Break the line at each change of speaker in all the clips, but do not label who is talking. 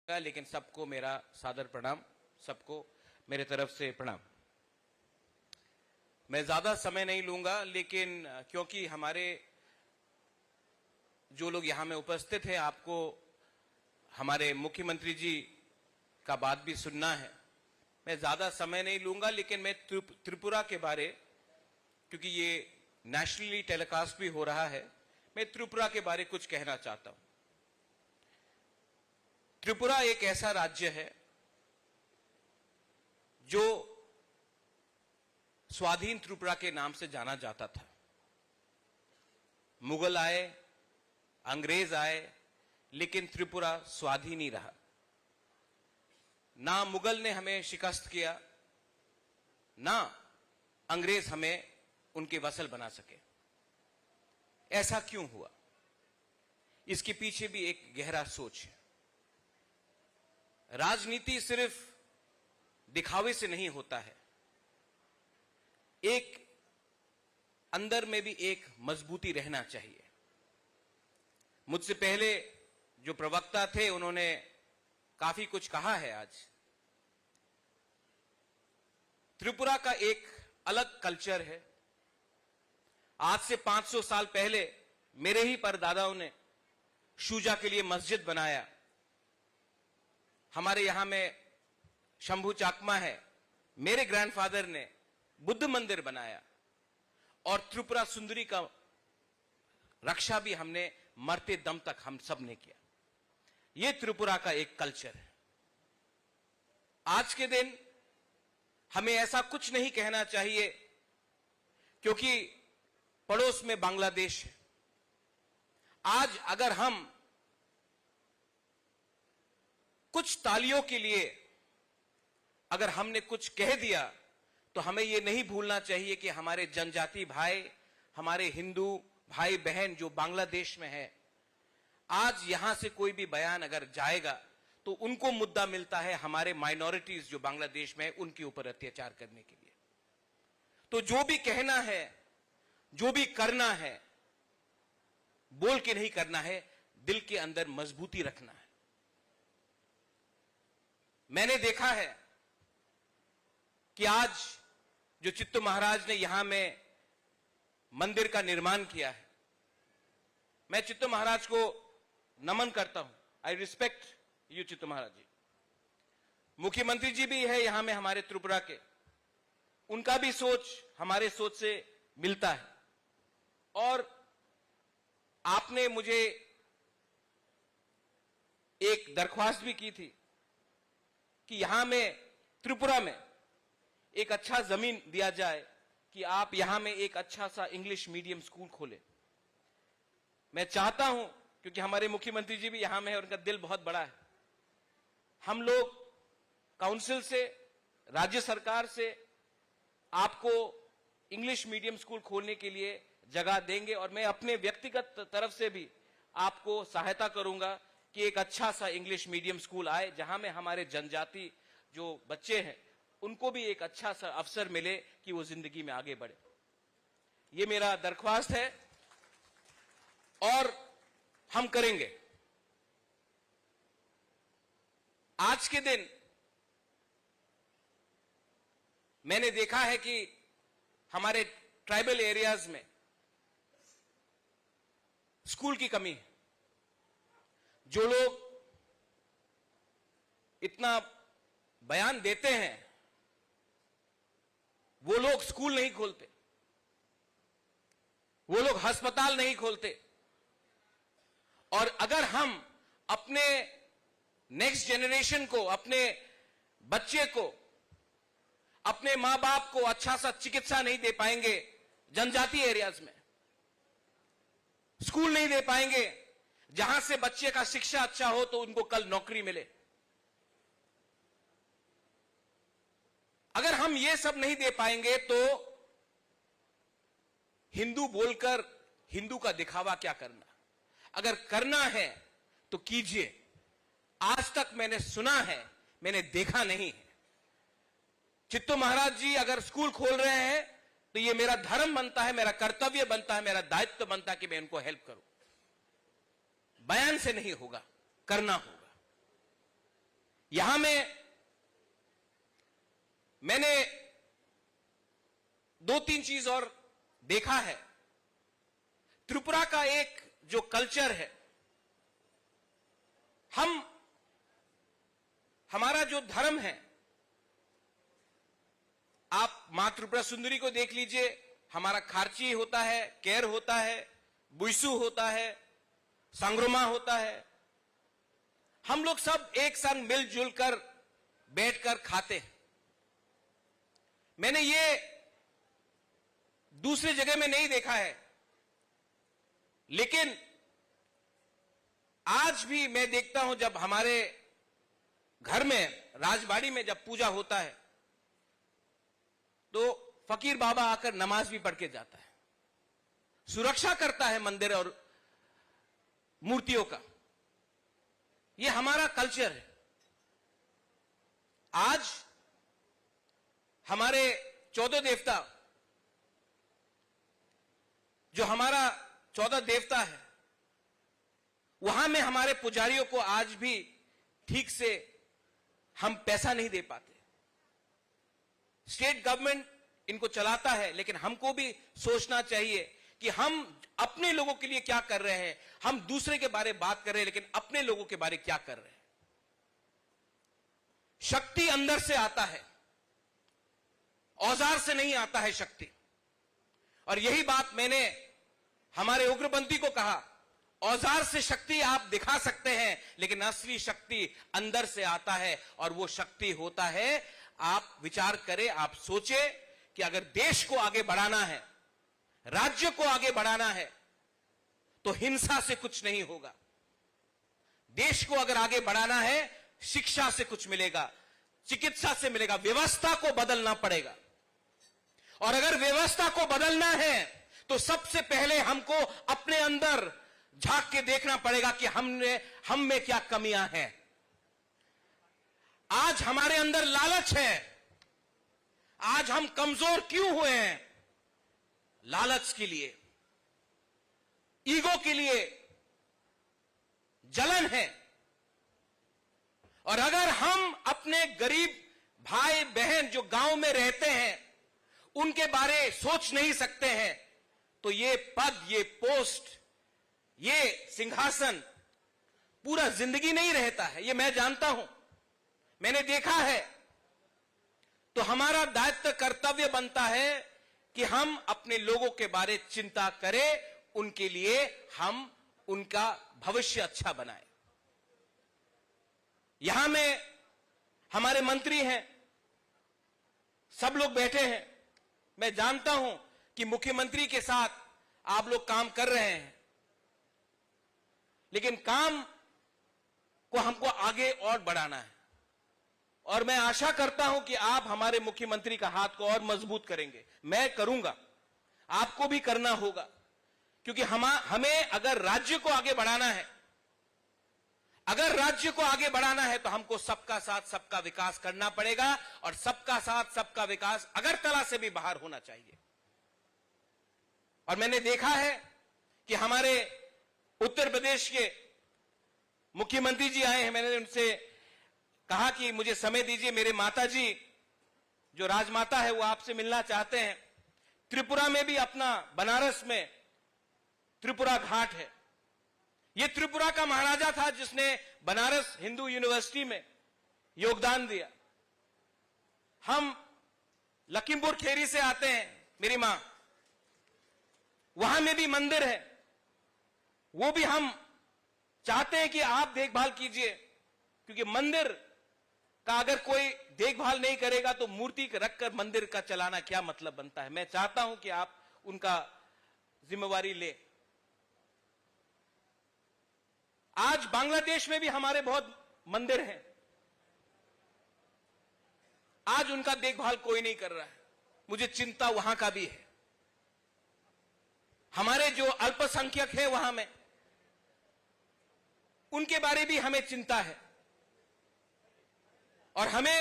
लेकिन सबको मेरा सादर प्रणाम, सबको मेरे तरफ से प्रणाम। मैं ज्यादा समय नहीं लूंगा, लेकिन क्योंकि हमारे जो लोग यहां में उपस्थित हैं, आपको हमारे मुख्यमंत्री जी का बात भी सुनना है। मैं ज्यादा समय नहीं लूंगा, लेकिन मैं त्रिपुरा के बारे, क्योंकि ये नेशनली टेलीकास्ट भी हो रहा है, मैं त्रिपुरा के बारे कुछ कहना चाहता हूं। त्रिपुरा एक ऐसा राज्य है जो स्वाधीन त्रिपुरा के नाम से जाना जाता था। मुगल आए, अंग्रेज आए, लेकिन त्रिपुरा स्वाधीन ही रहा। ना मुगल ने हमें शिकस्त किया, ना अंग्रेज हमें उनके वसल बना सके। ऐसा क्यों हुआ? इसके पीछे भी एक गहरा सोच है। राजनीति सिर्फ दिखावे से नहीं होता है, एक अंदर में भी एक मजबूती रहना चाहिए। मुझसे पहले जो प्रवक्ता थे, उन्होंने काफी कुछ कहा है। आज त्रिपुरा का एक अलग कल्चर है। आज से 500 साल पहले मेरे ही परदादाओं ने शूजा के लिए मस्जिद बनाया। हमारे यहां में शंभू चाकमा है, मेरे ग्रैंडफादर ने बुद्ध मंदिर बनाया, और त्रिपुरा सुंदरी का रक्षा भी हमने मरते दम तक हम सब ने किया। यह त्रिपुरा का एक कल्चर है। आज के दिन हमें ऐसा कुछ नहीं कहना चाहिए, क्योंकि पड़ोस में बांग्लादेश है। आज अगर हम कुछ तालियों के लिए अगर हमने कुछ कह दिया, तो हमें यह नहीं भूलना चाहिए कि हमारे जनजाति भाई, हमारे हिंदू भाई बहन जो बांग्लादेश में है, आज यहां से कोई भी बयान अगर जाएगा तो उनको मुद्दा मिलता है हमारे माइनॉरिटीज जो बांग्लादेश में है उनके ऊपर अत्याचार करने के लिए। तो जो भी कहना है, जो भी करना है, बोल के नहीं करना है, दिल के अंदर मजबूती रखना है। मैंने देखा है कि आज जो चित्तू महाराज ने यहां में मंदिर का निर्माण किया है, मैं चित्तू महाराज को नमन करता हूं। आई रिस्पेक्ट यू चित्तू महाराज जी। मुख्यमंत्री जी भी है यहां में हमारे त्रिपुरा के, उनका भी सोच हमारे सोच से मिलता है। और आपने मुझे एक दरख्वास्त भी की थी कि यहां में त्रिपुरा में एक अच्छा जमीन दिया जाए कि आप यहां में एक अच्छा सा इंग्लिश मीडियम स्कूल खोलें। मैं चाहता हूं, क्योंकि हमारे मुख्यमंत्री जी भी यहां में है और उनका दिल बहुत बड़ा है, हम लोग काउंसिल से, राज्य सरकार से आपको इंग्लिश मीडियम स्कूल खोलने के लिए जगह देंगे, और मैं अपने व्यक्तिगत तरफ से भी आपको सहायता करूंगा कि एक अच्छा सा इंग्लिश मीडियम स्कूल आए, जहां में हमारे जनजाति जो बच्चे हैं उनको भी एक अच्छा सा अवसर मिले कि वो जिंदगी में आगे बढ़े। ये मेरा दरख्वास्त है और हम करेंगे। आज के दिन मैंने देखा है कि हमारे ट्राइबल एरियाज में स्कूल की कमी है। जो लोग इतना बयान देते हैं, वो लोग स्कूल नहीं खोलते, वो लोग अस्पताल नहीं खोलते। और अगर हम अपने नेक्स्ट जनरेशन को, अपने बच्चे को, अपने मां बाप को अच्छा सा चिकित्सा नहीं दे पाएंगे, जनजाति एरियाज में स्कूल नहीं दे पाएंगे जहां से बच्चे का शिक्षा अच्छा हो, तो उनको कल नौकरी मिले। अगर हम ये सब नहीं दे पाएंगे तो हिंदू बोलकर हिंदू का दिखावा क्या करना? अगर करना है तो कीजिए। आज तक मैंने सुना है, मैंने देखा नहीं है। चित्तू महाराज जी अगर स्कूल खोल रहे हैं तो ये मेरा धर्म बनता है, मेरा कर्तव्य बनता है, मेरा दायित्व बनता है कि मैं इनको हेल्प करूं। बयान से नहीं होगा, करना होगा। यहां में मैंने 2-3 चीज और देखा है। त्रिपुरा का एक जो कल्चर है, हमारा जो धर्म है, आप मां त्रिपुरा सुंदरी को देख लीजिए, हमारा खारची होता है, केर होता है, बुइसु होता है, सांग्रोमा होता है। हम लोग सब एक संग मिलजुल कर बैठकर खाते हैं। मैंने ये दूसरी जगह में नहीं देखा है, लेकिन आज भी मैं देखता हूं जब हमारे घर में राजबाड़ी में जब पूजा होता है तो फकीर बाबा आकर नमाज भी पढ़ के जाता है, सुरक्षा करता है मंदिर और मूर्तियों का। यह हमारा कल्चर है। आज हमारे 14 देवता, जो हमारा 14 देवता है, वहां में हमारे पुजारियों को आज भी ठीक से हम पैसा नहीं दे पाते। स्टेट गवर्नमेंट इनको चलाता है, लेकिन हमको भी सोचना चाहिए कि हम अपने लोगों के लिए क्या कर रहे हैं। हम दूसरे के बारे में बात कर रहे हैं, लेकिन अपने लोगों के बारे में क्या कर रहे हैं। शक्ति अंदर से आता है, औजार से नहीं आता है शक्ति। और यही बात मैंने हमारे उग्रपंथी को कहा, औजार से शक्ति आप दिखा सकते हैं, लेकिन असली शक्ति अंदर से आता है। और वो शक्ति होता है, आप विचार करें, आप सोचें कि अगर देश को आगे बढ़ाना है, राज्य को आगे बढ़ाना है, तो हिंसा से कुछ नहीं होगा। देश को अगर आगे बढ़ाना है, शिक्षा से कुछ मिलेगा, चिकित्सा से मिलेगा, व्यवस्था को बदलना पड़ेगा। और अगर व्यवस्था को बदलना है तो सबसे पहले हमको अपने अंदर झांक के देखना पड़ेगा कि हम में क्या कमियां हैं। आज हमारे अंदर लालच है, आज हम कमजोर क्यों हुए हैं? लालच के लिए, ईगो के लिए, जलन है। और अगर हम अपने गरीब भाई बहन जो गांव में रहते हैं उनके बारे सोच नहीं सकते हैं, तो ये पद, ये पोस्ट, ये सिंहासन पूरा जिंदगी नहीं रहता है। ये मैं जानता हूं, मैंने देखा है। तो हमारा दायित्व, कर्तव्य बनता है कि हम अपने लोगों के बारे चिंता करें, उनके लिए हम उनका भविष्य अच्छा बनाएं। यहां में हमारे मंत्री हैं, सब लोग बैठे हैं। मैं जानता हूं कि मुख्यमंत्री के साथ आप लोग काम कर रहे हैं, लेकिन काम को हमको आगे और बढ़ाना है। और मैं आशा करता हूं कि आप हमारे मुख्यमंत्री का हाथ को और मजबूत करेंगे। मैं करूंगा, आपको भी करना होगा, क्योंकि हमें अगर राज्य को आगे बढ़ाना है, अगर राज्य को आगे बढ़ाना है तो हमको सबका साथ सबका विकास करना पड़ेगा। और सबका साथ सबका विकास अगरतला से भी बाहर होना चाहिए। और मैंने देखा है कि हमारे उत्तर प्रदेश के मुख्यमंत्री जी आए हैं। मैंने उनसे कहा कि मुझे समय दीजिए, मेरे माता जी जो राजमाता है वो आपसे मिलना चाहते हैं। त्रिपुरा में भी अपना बनारस में त्रिपुरा घाट है। ये त्रिपुरा का महाराजा था जिसने बनारस हिंदू यूनिवर्सिटी में योगदान दिया। हम लखीमपुर खेरी से आते हैं, मेरी मां, वहां में भी मंदिर है, वो भी हम चाहते हैं कि आप देखभाल कीजिए, क्योंकि मंदिर का अगर कोई देखभाल नहीं करेगा तो मूर्ति रखकर मंदिर का चलाना क्या मतलब बनता है। मैं चाहता हूं कि आप उनका जिम्मेवारी ले। आज बांग्लादेश में भी हमारे बहुत मंदिर हैं, आज उनका देखभाल कोई नहीं कर रहा है। मुझे चिंता वहां का भी है। हमारे जो अल्पसंख्यक हैं वहां में, उनके बारे भी हमें चिंता है। और हमें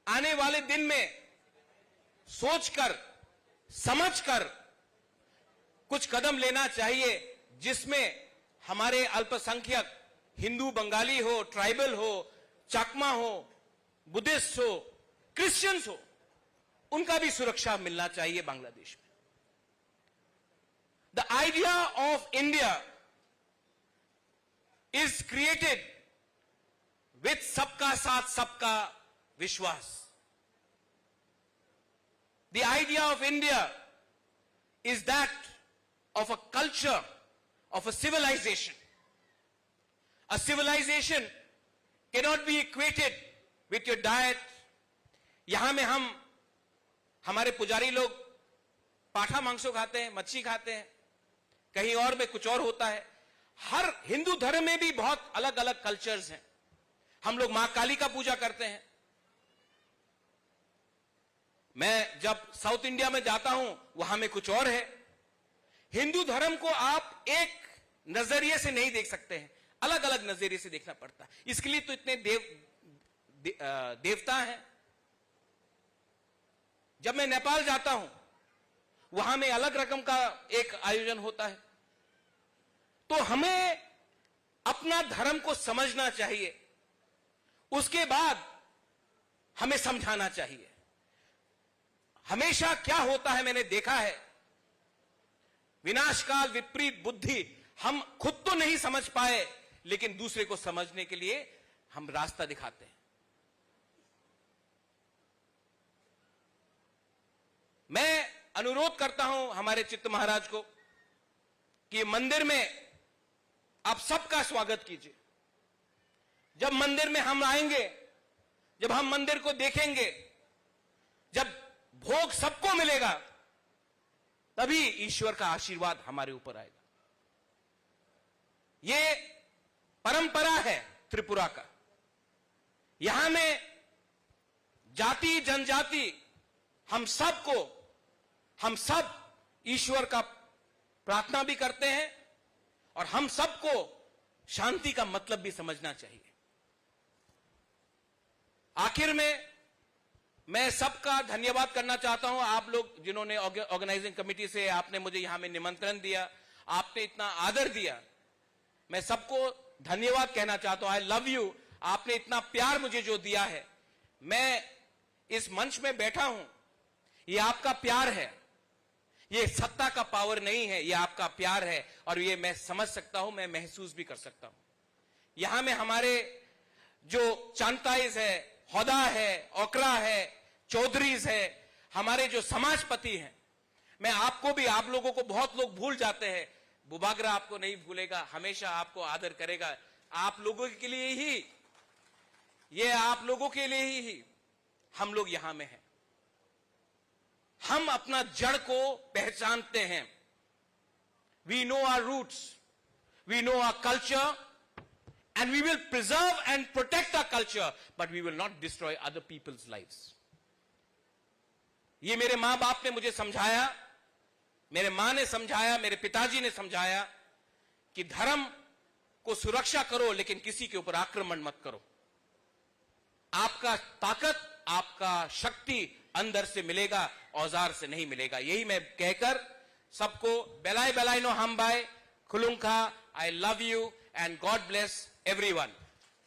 आने वाले दिन में सोचकर समझकर कुछ कदम लेना चाहिए, जिसमें हमारे अल्पसंख्यक, हिंदू बंगाली हो, ट्राइबल हो, चाकमा हो, बुद्धिस्ट हो, क्रिश्चियंस हो, उनका भी सुरक्षा मिलना चाहिए बांग्लादेश में। The idea of India is created with सबका साथ सबका विश्वास। The idea of India is that of a culture, of a civilization. A civilization cannot be equated with your diet. यहां में हमारे पुजारी लोग पाठा मांसो खाते हैं, मच्छी खाते हैं, कहीं और में कुछ और होता है। हर हिंदू धर्म में भी बहुत अलग अलग कल्चर्स हैं। हम लोग मां काली का पूजा करते हैं। मैं जब साउथ इंडिया में जाता हूं, वहां में कुछ और है। हिंदू धर्म को आप एक नजरिए से नहीं देख सकते हैं, अलग अलग नजरिए से देखना पड़ता है। इसके लिए तो इतने देवता हैं। जब मैं नेपाल जाता हूं, वहां में अलग रकम का एक आयोजन होता है। तो हमें अपना धर्म को समझना चाहिए, उसके बाद हमें समझाना चाहिए। हमेशा क्या होता है, मैंने देखा है, विनाशकाल विपरीत बुद्धि। हम खुद तो नहीं समझ पाए, लेकिन दूसरे को समझने के लिए हम रास्ता दिखाते हैं। मैं अनुरोध करता हूं हमारे चित्त महाराज को कि मंदिर में आप सबका स्वागत कीजिए। जब मंदिर में हम आएंगे, जब हम मंदिर को देखेंगे, जब भोग सबको मिलेगा, तभी ईश्वर का आशीर्वाद हमारे ऊपर आएगा। ये परंपरा है त्रिपुरा का। यहां में जाति जनजाति हम सब ईश्वर का प्रार्थना भी करते हैं, और हम सबको शांति का मतलब भी समझना चाहिए। आखिर में मैं सबका धन्यवाद करना चाहता हूं। आप लोग जिन्होंने ऑर्गेनाइजिंग कमेटी से आपने मुझे यहां में निमंत्रण दिया, आपने इतना आदर दिया, मैं सबको धन्यवाद कहना चाहता हूं। I love you. आपने इतना प्यार मुझे जो दिया है, मैं इस मंच में बैठा हूं, ये आपका प्यार है। ये सत्ता का पावर नहीं है, ये आपका प्यार है, और ये मैं समझ सकता हूं, मैं महसूस भी कर सकता हूं। यहां में हमारे जो चांताइज है, होदा है, ओकरा है, चौधरीज है, हमारे जो समाजपति हैं, मैं आपको भी, आप लोगों को बहुत लोग भूल जाते हैं, बुबागरा आपको नहीं भूलेगा, हमेशा आपको आदर करेगा। आप लोगों के लिए ही, ये आप लोगों के लिए ही हम लोग यहां में हैं। हम अपना जड़ को पहचानते हैं। We know our roots, we know our culture, and we will preserve and protect our culture, but we will not destroy other people's lives. ये मेरे मां बाप ने मुझे समझाया, मेरे मां ने समझाया, मेरे पिताजी ने समझाया कि धर्म को सुरक्षा करो, लेकिन किसी के ऊपर आक्रमण मत करो। आपका ताकत, आपका शक्ति अंदर से मिलेगा, औजार से नहीं मिलेगा। यही मैं कहकर सबको बेलाय बेलाय नो हमबाय, खुलुंखा, I love you and God bless everyone.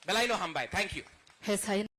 Belaino Hambai. Thank you.